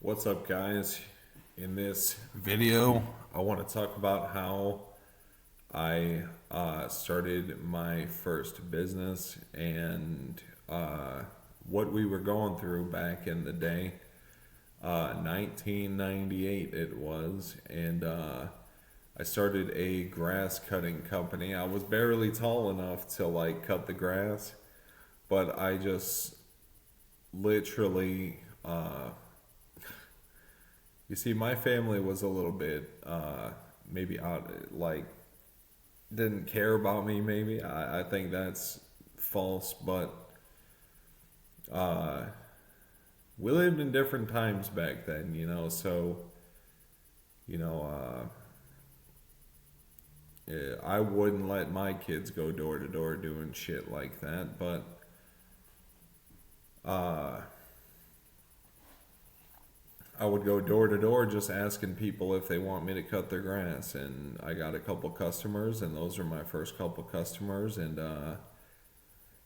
What's up, guys? In this video, I want to talk about how I started my first business and what we were going through back in the day. 1998 it was, and I started a grass cutting company. I was barely tall enough to like cut the grass, but I just literally you see, my family was a little bit, maybe out, like, didn't care about me, maybe. I think that's false, but uh, we lived in different times back then, so, you know, I wouldn't let my kids go door to door doing shit like that, but uh, I would go door to door just asking people if they want me to cut their grass. And I got a couple customers, and those are my first couple customers. And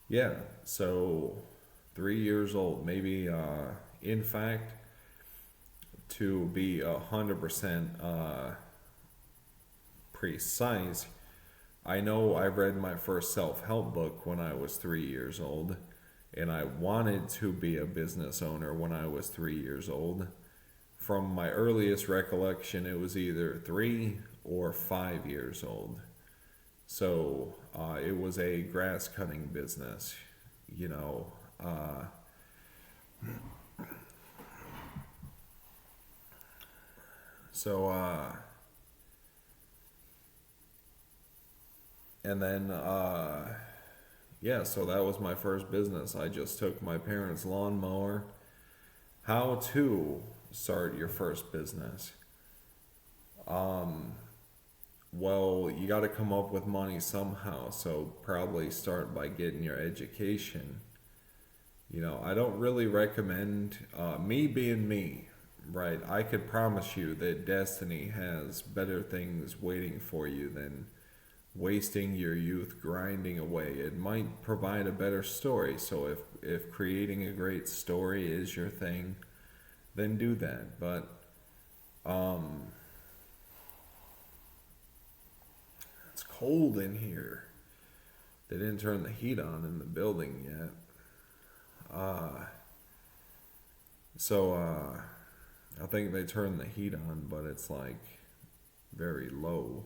yeah, so 3 years old, maybe, in fact, to be 100% precise, I know I read my first self help book when I was 3 years old, and I wanted to be a business owner when I was 3 years old. From my earliest recollection, it was either 3 or 5 years old. So it was a grass cutting business, you know. So, and then, yeah, so that was my first business. I just took my parents' lawnmower. How to start your first business? Well, you got to come up with money somehow, so probably start by getting your education. I don't really recommend me being me, right? I could promise you that destiny has better things waiting for you than wasting your youth grinding away. It might provide a better story, so if creating a great story is your thing, then do that. But it's cold in here. They didn't turn the heat on in the building yet. So I think they turned the heat on, but it's like very low.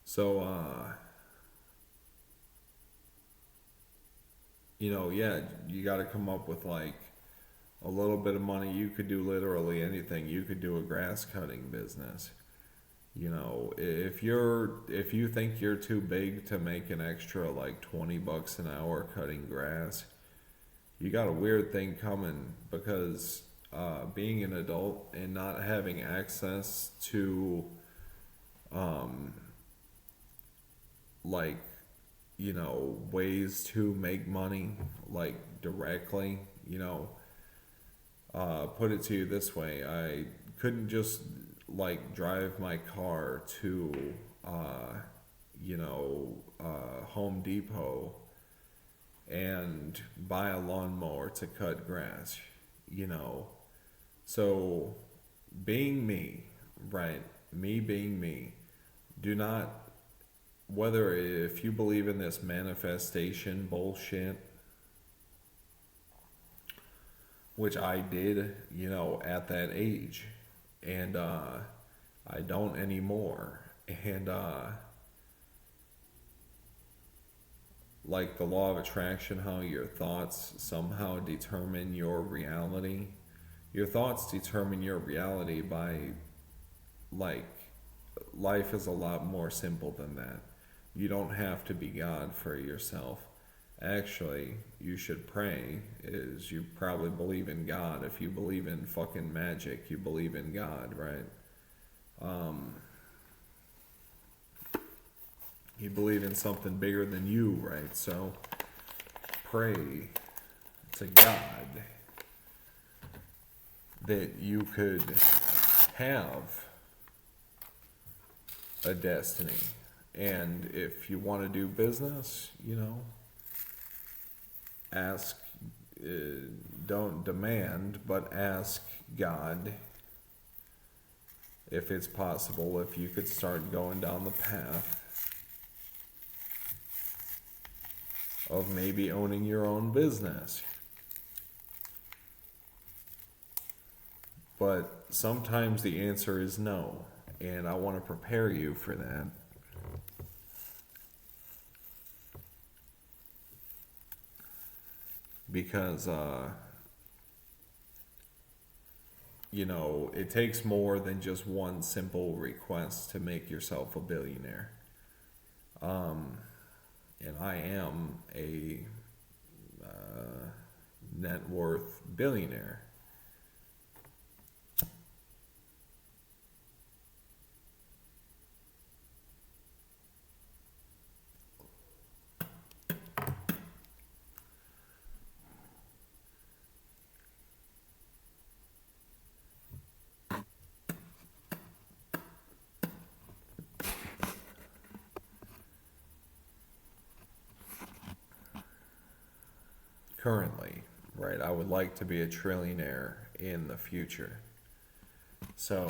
So yeah, you got to come up with like a little bit of money. You could do literally anything. You could do a grass cutting business. If you think you're too big to make an extra like $20 an hour cutting grass, you got a weird thing coming, because being an adult and not having access to like ways to make money like directly, put it to you this way: I couldn't just like drive my car to Home Depot and buy a lawnmower to cut grass, you know. So being me, right? Me being me. Do not, whether if you believe in this manifestation bullshit, which I did, at that age, and I don't anymore. And like the law of attraction, how your thoughts somehow determine your reality. Your thoughts determine your reality by, like, life is a lot more simple than that. You don't have to be God for yourself. Actually, you should pray. Is you probably believe in God. If you believe in fucking magic, you believe in God, right? You believe in something bigger than you, right? So pray to God that you could have a destiny. And if you want to do business, ask don't demand, but ask God if it's possible, if you could start going down the path of maybe owning your own business. But sometimes the answer is no, and I want to prepare you for that. Because, it takes more than just one simple request to make yourself a billionaire. And I am a net worth billionaire. Currently, right? I would like to be a trillionaire in the future. So,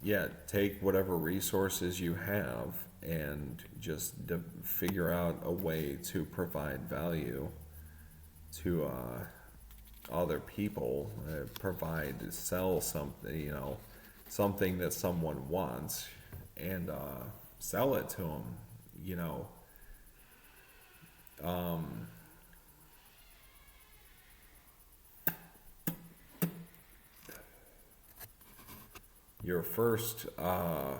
yeah, take whatever resources you have and just figure out a way to provide value to other people. Sell something, something that someone wants, and sell it to them. You know, your first $1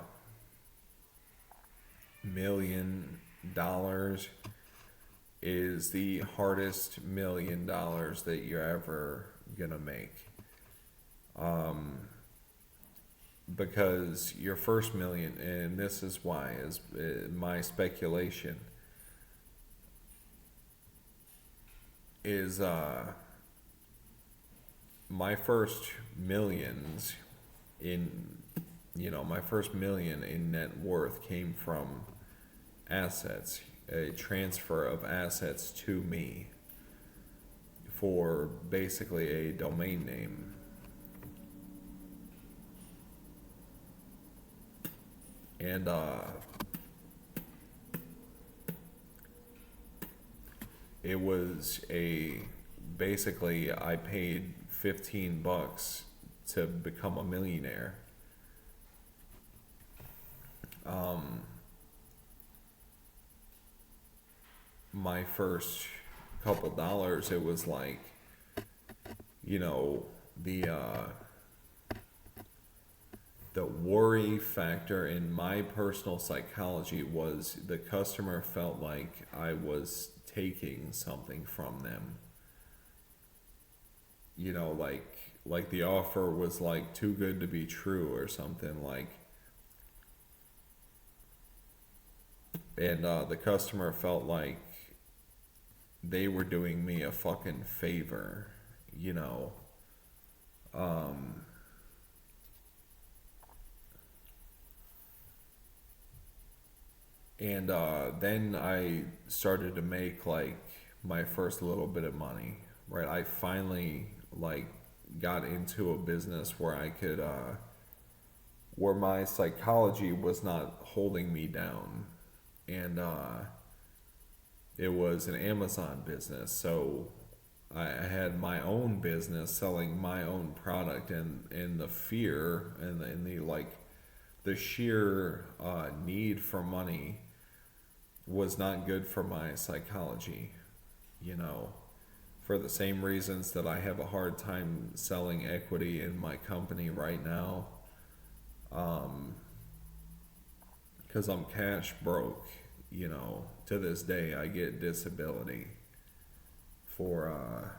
million is the hardest $1 million that you're ever gonna make. Because your first million, and this is why, is my speculation, is my first millions my first million in net worth came from assets, a transfer of assets to me for basically a domain name. And it was basically I paid $15 to become a millionaire. My first couple dollars, it was like, the worry factor in my personal psychology was the customer felt like I was taking something from them. Like the offer was like too good to be true or something like. And the customer felt like they were doing me a fucking favor, And then I started to make like my first little bit of money, right? I finally like got into a business where I could, where my psychology was not holding me down. And it was an Amazon business. So I had my own business selling my own product, and the fear and the sheer need for money was not good for my psychology, for the same reasons that I have a hard time selling equity in my company right now, because I'm cash broke. To this day I get disability for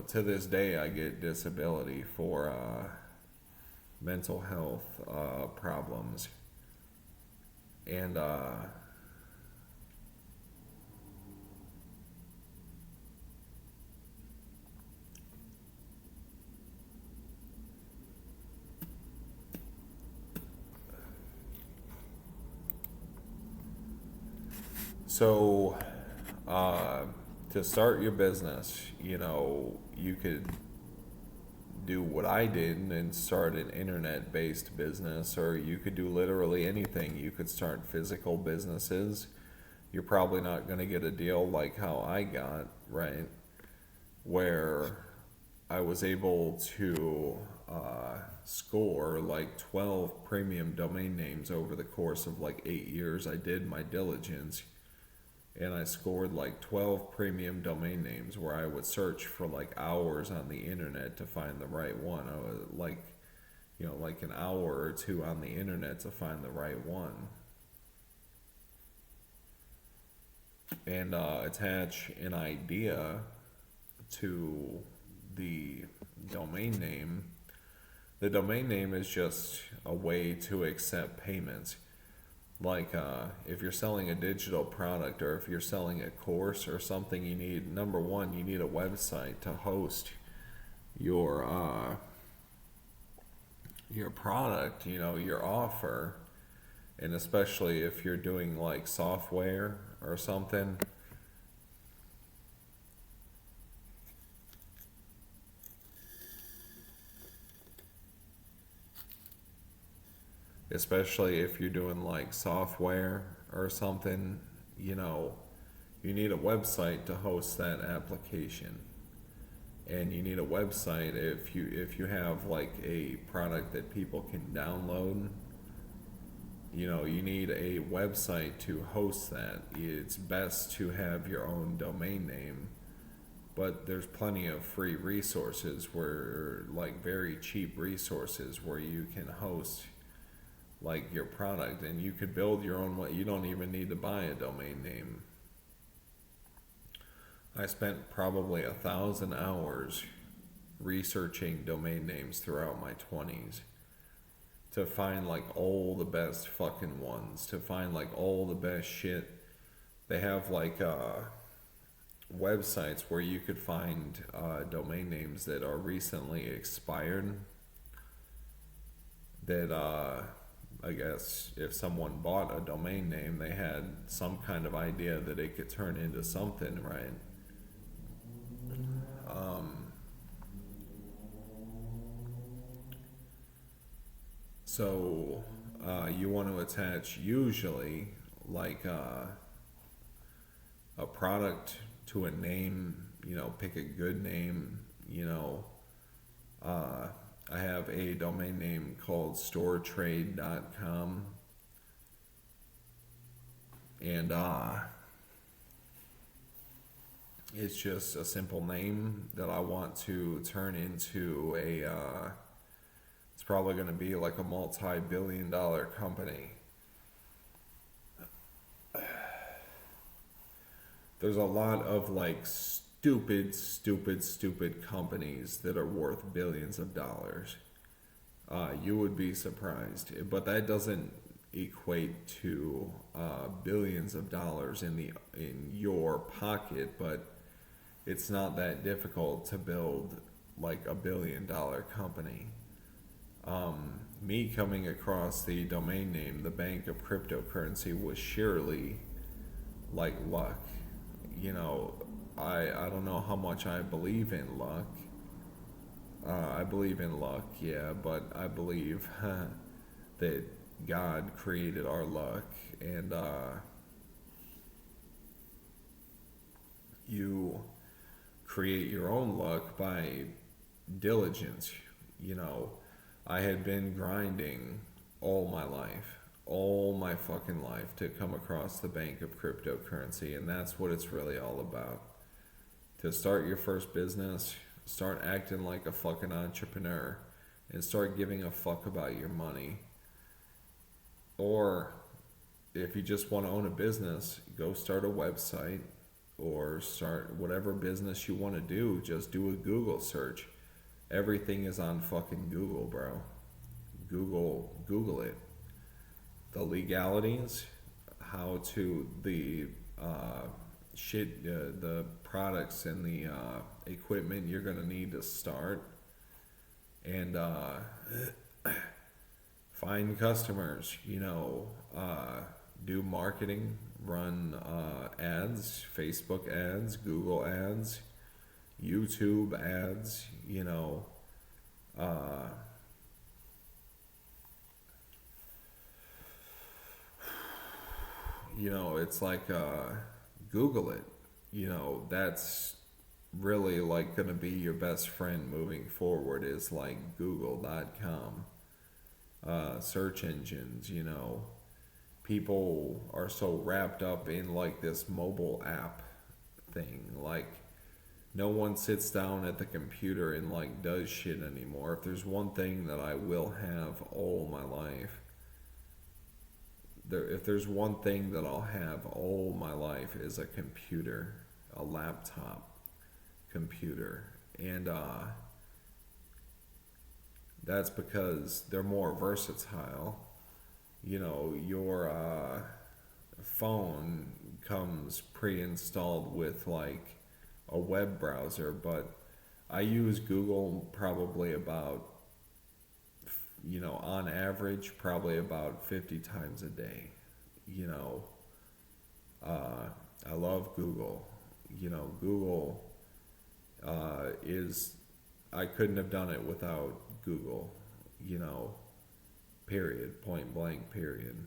to this day I get disability for mental health problems. And So, to start your business, you could do what I did and start an internet based business, or you could do literally anything. You could start physical businesses. You're probably not going to get a deal like how I got, right? Where I was able to score like 12 premium domain names over the course of like 8 years. I did my diligence and I scored like 12 premium domain names where I would search for like hours on the internet to find the right one. I was like, like an hour or two on the internet to find the right one. And attach an idea to the domain name. The domain name is just a way to accept payments. Like if you're selling a digital product or if you're selling a course or something, you need, number one, you need a website to host your product, your offer. And especially if you're doing like software or something, especially if you're doing like software or something, you know, you need a website to host that application. And you need a website if you have like a product that people can download. You need a website to host that. It's best to have your own domain name, but there's plenty of free resources where, like, very cheap resources where you can host like your product, and you could build your own way. You don't even need to buy a domain name. I spent probably 1,000 hours researching domain names throughout my 20s to find like all the best fucking ones, to find like all the best shit. They have like websites where you could find domain names that are recently expired, that I guess if someone bought a domain name, they had some kind of idea that it could turn into something, right? So you want to attach usually like a product to a name, pick a good name, Uh, I have a domain name called storetrade.com, and it's just a simple name that I want to turn into it's probably going to be like a multi-billion-dollar company. There's a lot of like stupid companies that are worth billions of dollars. You would be surprised, but that doesn't equate to billions of dollars in your pocket. But it's not that difficult to build like $1 billion company. Me coming across the domain name, the Bank of Cryptocurrency, was surely like luck. I don't know how much I believe in luck. I believe in luck, yeah, but I believe that God created our luck, and you create your own luck by diligence. I had been grinding all my fucking life to come across the Bank of Cryptocurrency, and that's what it's really all about. To start your first business, start acting like a fucking entrepreneur and start giving a fuck about your money. Or if you just want to own a business, go start a website or start whatever business you want to do. Just do a Google search. Everything is on fucking Google, bro. Google it. The legalities, how to the the products and the equipment you're gonna need to start, and find customers. Do marketing, run ads, Facebook ads, Google ads, YouTube ads, uh, it's like Google it. That's really like going to be your best friend moving forward is like google.com. Search engines, people are so wrapped up in like this mobile app thing. Like no one sits down at the computer and like does shit anymore. If there's one thing that I will have all my life, if there's one thing that I'll have all my life is a computer, a laptop computer. And that's because they're more versatile. Your phone comes pre-installed with like a web browser, but I use Google probably about, on average, probably about 50 times a day. You know, I love Google. Google is, I couldn't have done it without Google, period, point blank, period.